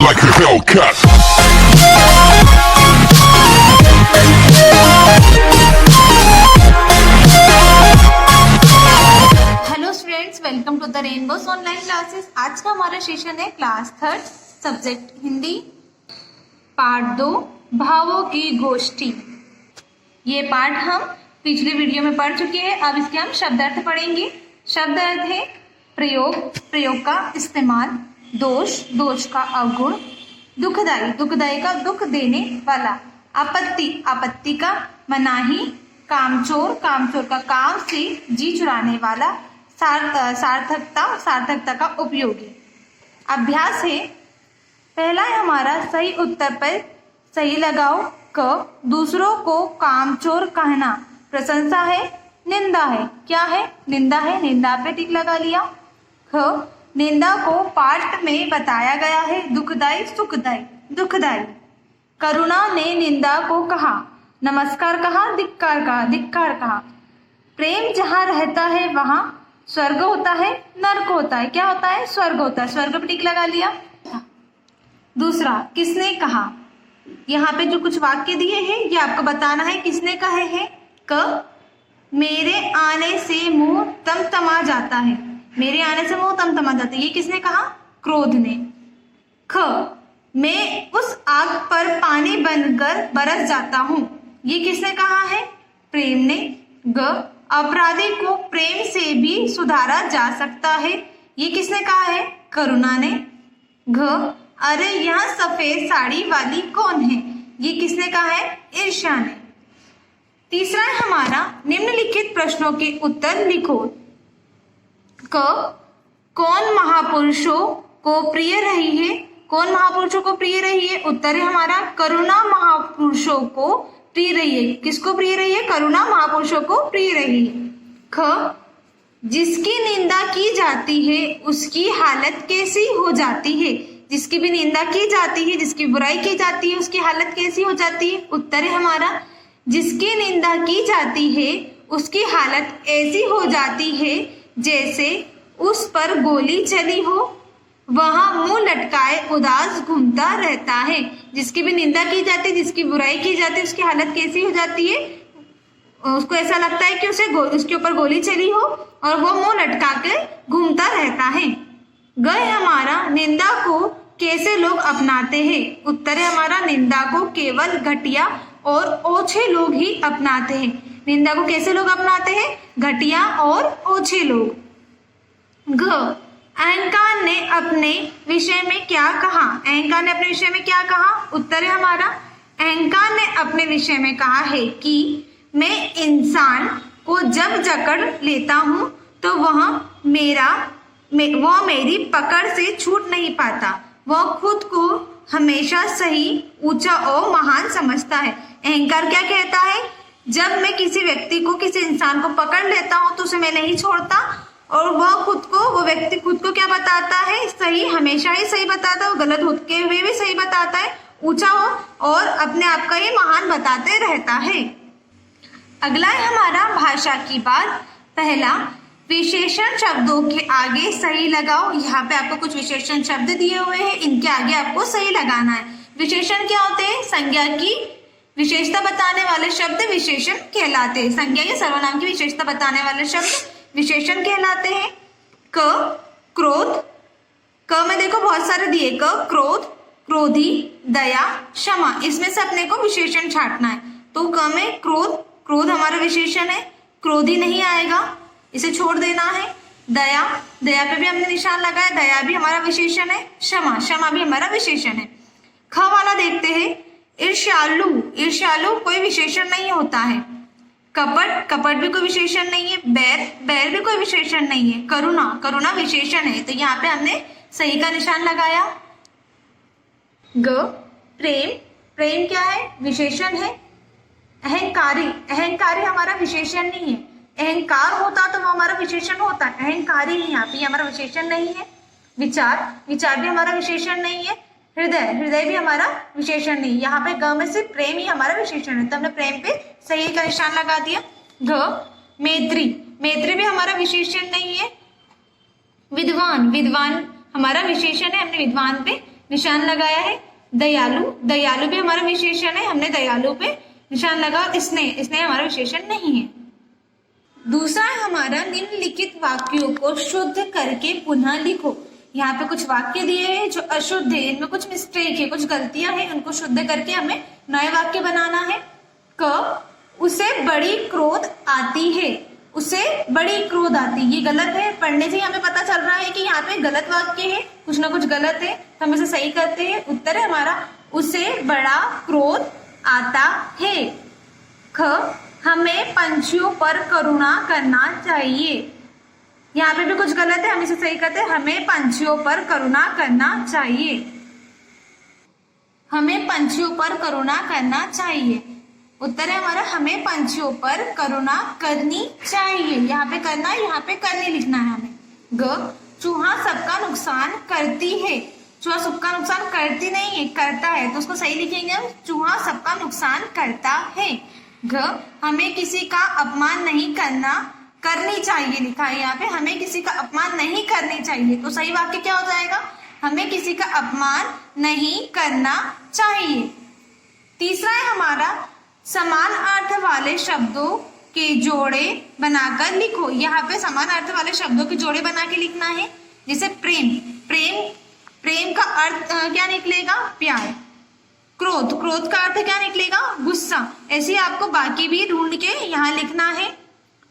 like a Hellcat. Hello students, welcome to the Rainbows online classes. आज का हमारा session है class third, subject Hindi, part 2, भावों की गोष्ठी। ये पार्ट हम पिछले वीडियो में पढ़ चुके हैं। अब इसके हम शब्दार्थ पढ़ेंगे। शब्दार्थ है प्रयोग, प्रयोग का इस्तेमाल, दोष, दोष का अवगुण, दुखदाई, दुखदाई का दुख देने वाला, आपत्ति, आपत्ति का मनाही, कामचोर, कामचोर का काम से जी चुराने वाला, सार्थकता, सार्थकता का उपयोगी। अभ्यास है, पहला है हमारा सही उत्तर पर सही लगाओ। क, दूसरों को कामचोर कहना प्रशंसा है, निंदा है। क्या है? निंदा है, निंदा पे टिक लगा लिया। ख, निंदा को पाठ में बताया गया है, दुखदाई, सुखदाई, दुखदाई। करुणा ने निंदा को कहा, नमस्कार कहा, धिक्कार कहा, धिक्कार कहा। प्रेम जहाँ रहता है वहाँ स्वर्ग होता है, नर्क होता है। क्या होता है? स्वर्ग होता है। स्वर्ग पे टिक लगा लिया। दूसरा, किसने कहा, यहाँ पे जो कुछ वाक्य दिए हैं ये आपको बताना है किसने कहे हैं। क, मेरे आने से मुंह तमतमा जाता है, मेरे आने से मुंह तमतमा जाता है, ये किसने कहा? क्रोध ने। ख, मैं उस आग पर पानी बनकर बरस जाता हूँ, ये किसने कहा है? प्रेम ने। ग, अपराधी को प्रेम से भी सुधारा जा सकता है, ये किसने कहा है? करुणा ने। घ, अरे यहाँ सफेद साड़ी वाली कौन है, ये किसने कहा है? ईर्ष्या ने। तीसरा है हमारा निम्नलिखित प्रश्नों के उत्तर लिखो। क, कौन महापुरुषों को प्रिय रही है, कौन महापुरुषों को प्रिय रही है? उत्तर है हमारा करुणा महापुरुषों को प्रिय रही है। किसको प्रिय रही है? करुणा महापुरुषों को प्रिय रही है। ख, जिसकी निंदा की जाती है उसकी हालत कैसी हो जाती है, जिसकी भी निंदा की जाती है, जिसकी बुराई की जाती है, उसकी हालत कैसी हो जाती है? उत्तर है हमारा जिसकी निंदा की जाती है उसकी हालत ऐसी हो जाती है जैसे उस पर गोली चली हो, वहां मुंह लटकाए उदास घूमता रहता है। जिसकी भी निंदा की जाती है, जिसकी बुराई की जाती है, उसकी हालत कैसी हो जाती है? उसको ऐसा लगता है कि उसके ऊपर गोली चली हो और वो मुंह लटका के घूमता रहता है। गए हमारा निंदा को कैसे लोग अपनाते हैं? उत्तर है हमारा निंदा को केवल घटिया और ओछे लोग ही अपनाते हैं। निंदा को कैसे लोग अपनाते हैं? घटिया और ओछे लोग। घ, अहंकार ने अपने विषय में क्या कहा, अहंकार ने अपने विषय में क्या कहा? उत्तर है हमारा अहंकार ने अपने विषय में कहा है कि मैं इंसान को जब जकड़ लेता हूं तो वह मेरी पकड़ से छूट नहीं पाता, वह खुद को हमेशा सही, ऊंचा और महान समझता है। अहंकार क्या कहता है? जब मैं किसी व्यक्ति को, किसी इंसान को पकड़ लेता हूं तो उसे मैं नहीं छोड़ता, और वो व्यक्ति खुद को क्या बताता है? सही, हमेशा ही सही बताता है, गलत होते हुए भी सही बताता है, ऊंचा हो और अपने आप का ही महान बताते रहता है। अगला है हमारा भाषा की बात। पहला, विशेषण शब्दों के आगे सही लगाओ। यहाँ पे आपको कुछ विशेषण शब्द दिए हुए हैं, इनके आगे आपको सही लगाना है। विशेषण क्या होते हैं? संज्ञा की विशेषता बताने वाले शब्द विशेषण कहलाते हैं। संज्ञा या सर्वनाम की विशेषता बताने वाले शब्द विशेषण कहलाते हैं। क, क्रोध, क में देखो बहुत सारे दिए, क, क्रोध, क्रोधी, दया, क्षमा, इसमें से अपने को विशेषण छांटना है। तो क में क्रोध, क्रोध हमारा विशेषण है, क्रोधी नहीं आएगा, इसे छोड़ देना है। दया, दया पे भी हमने निशान लगाया, दया भी हमारा विशेषण है। क्षमा, क्षमा भी हमारा विशेषण है। ख वाला देखते हैं, ईर्ष्यालु, ईर्ष्यालु कोई विशेषण नहीं होता है। कपट, कपट भी कोई विशेषण नहीं है। बैर, बैर भी कोई विशेषण नहीं है। करुणा, करुणा विशेषण है, तो यहाँ पे हमने सही का निशान लगाया। ग, प्रेम, प्रेम क्या है? विशेषण है। अहंकारी, अहंकारी हमारा विशेषण नहीं है। अहंकार होता तो वो हमारा विशेषण होता है, अहंकारी नहीं, यहाँ पे हमारा विशेषण नहीं है। विचार, विचार भी हमारा विशेषण नहीं है। हृदय, हृदय भी हमारा विशेषण नहीं, यहाँ पे ग में से प्रेम ही हमारा विशेषण है, तो हमने प्रेम पे सही का निशान लगा दिया। घ, मैत्री, मैत्री भी हमारा विशेषण नहीं है। विद्वान, विद्वान हमारा विशेषण है, हमने विद्वान पे निशान लगाया है। दयालु, दयालु भी हमारा विशेषण है, हमने दयालु पे निशान लगा। स्नेह, स्नेह हमारा विशेषण नहीं है। दूसरा है हमारा निम्नलिखित वाक्यों को शुद्ध करके पुनः लिखो। यहाँ पे कुछ वाक्य दिए हैं जो अशुद्ध है, इनमें कुछ मिस्टेक है, कुछ गलतियां हैं, उनको शुद्ध करके हमें नए वाक्य बनाना है। क, उसे बड़ी क्रोध आती है, उसे बड़ी क्रोध आती, ये गलत है। पढ़ने से हमें पता चल रहा है कि यहाँ पे गलत वाक्य है, कुछ ना कुछ गलत है, तो हम इसे सही करते हैं। उत्तर है हमारा उसे बड़ा क्रोध आता है। ख, हमें पंछियों पर करुणा करना चाहिए, यहाँ पे भी कुछ गलत है, हम इसे सही करते हैं। हमें पंछियों पर करुणा करना चाहिए, हमें पंछियों पर करुणा करना चाहिए। उत्तर है हमारा हमें पंछियों पर करुणा करनी चाहिए, यहाँ पे करना, यहाँ पे करनी लिखना है हमें। ग, चूहा सबका नुकसान करती है, चूहा सबका नुकसान करती नहीं है, करता है, तो उसको सही लिखेंगे हम, चूहा सबका नुकसान करता है। घ, हमें किसी का अपमान नहीं करना, करनी चाहिए लिखा है यहाँ पे, हमें किसी का अपमान नहीं करनी चाहिए, तो सही वाक्य क्या हो जाएगा, हमें किसी का अपमान नहीं करना चाहिए। तीसरा है हमारा समान अर्थ वाले शब्दों के जोड़े बनाकर लिखो। यहाँ पे समान अर्थ वाले शब्दों के जोड़े बना के लिखना है। जैसे प्रेम, प्रेम, प्रेम का अर्थ क्या निकलेगा, प्यार। क्रोध, क्रोध का अर्थ क्या निकलेगा, गुस्सा। ऐसे आपको बाकी भी ढूंढ के यहाँ लिखना है।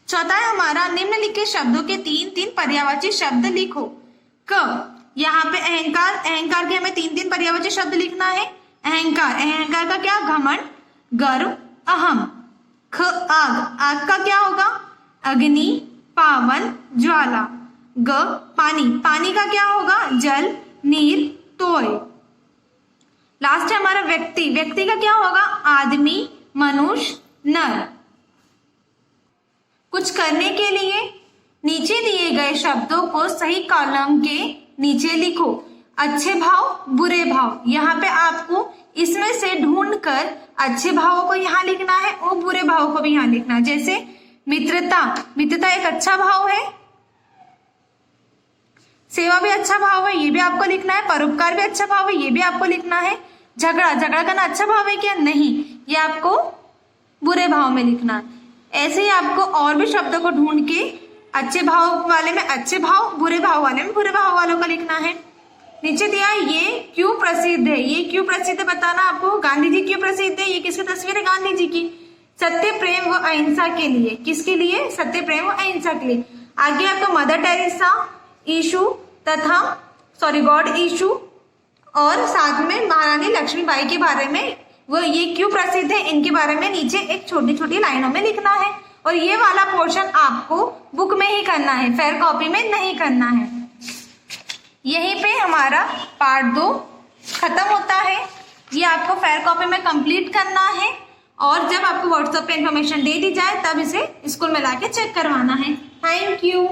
चौथा है हमारा निम्नलिखित शब्दों के 3-3 पर्यायवाची शब्द लिखो। क, यहाँ पे अहंकार, अहंकार के हमें 3-3 पर्यायवाची शब्द लिखना है। अहंकार, अहंकार का क्या, घमंड, गर्व, अहम। ख, आग, आग का क्या होगा, अग्नि, पावन, ज्वाला। ग, पानी, पानी का क्या होगा, जल, नीर, तोय। लास्ट है हमारा व्यक्ति, व्यक्ति का क्या होगा, आदमी, मनुष्य, नर। कुछ करने के लिए नीचे दिए गए शब्दों को सही कॉलम के नीचे लिखो। अच्छे भाव, बुरे भाव, यहाँ पे आपको इसमें से ढूंढकर अच्छे भावों को यहाँ लिखना है और बुरे भावों को भी यहाँ लिखना है। जैसे मित्रता, मित्रता एक अच्छा भाव है। सेवा भी अच्छा भाव है, ये भी आपको लिखना है। परोपकार भी अच्छा भाव है, ये भी आपको लिखना है। झगड़ा, झगड़ा करना अच्छा भाव है क्या, नहीं, ये आपको बुरे भाव में लिखना है। ऐसे ही आपको और भी शब्दों को ढूंढ के अच्छे भाव वाले में अच्छे भाव, बुरे भाव वाले में बुरे भाव वालों का लिखना है। नीचे दिया ये क्यों प्रसिद्ध है, ये क्यों प्रसिद्ध है बताना आपको। गांधी जी क्यों प्रसिद्ध है, ये किसकी तस्वीर है, गांधी जी की। सत्य, प्रेम व अहिंसा के लिए, किसके लिए, सत्य, प्रेम व अहिंसा के लिए। आगे आपको मदर टेरेसा, ईशु तथा गॉड ईशु और साथ में महारानी लक्ष्मीबाई के बारे में, वो ये क्यों प्रसिद्ध है, इनके बारे में नीचे एक छोटी छोटी लाइनों में लिखना है। और ये वाला पोर्शन आपको बुक में ही करना है, फेयर कॉपी में नहीं करना है। यहीं पे हमारा पार्ट 2 खत्म होता है। ये आपको फेयर कॉपी में कंप्लीट करना है और जब आपको व्हाट्सएप पे इंफॉर्मेशन दे दी जाए तब इसे स्कूल में लाके चेक करवाना है। Thank you.